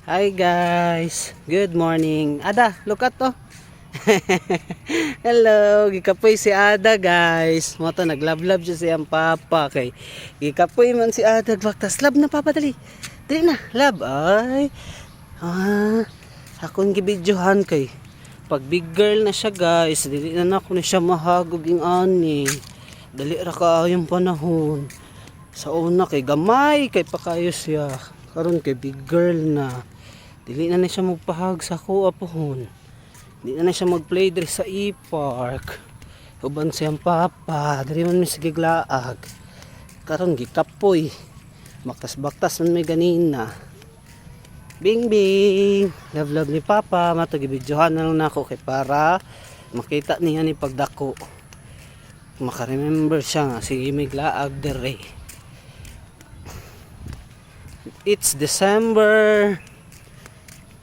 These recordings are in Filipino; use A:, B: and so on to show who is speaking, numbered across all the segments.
A: Hi guys, good morning. Ada, look at to. Hello, gikapoy si Ada guys. Mo to naglablab siya siyang papa kay gikapoy man si Ada baktas lab na papa dali. Dali na, lab ay. Akong gibidyohan kay pag big girl na siya guys, dili na nako ni siya mahagog ing ani. Dali ra kaayong panahon. Sa una kay gamay kay pakayo siya. Karon kay big girl na. Dili na siya magpahag sa kuha pohon. Dili na siya magplay diri sa e-park. Uban siyang papa, diri man mi sige glaag. Karon gikapoy. Baktas-baktas man may ganina. Bing bing. Love love ni papa, matagibidyohan na lang nako kay para makita niya ni pagdako. Maka-remember siya nga sige may glaag diri. It's December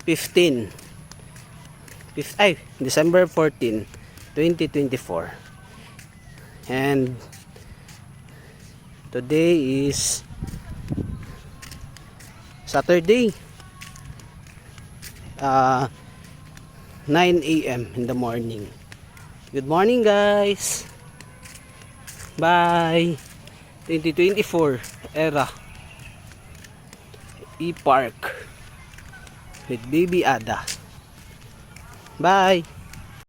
A: 15. December 14, 2024. And today is Saturday. 9 a.m. in the morning. Good morning guys. Bye. 2024 era. E-Park with Baby Ada. Bye.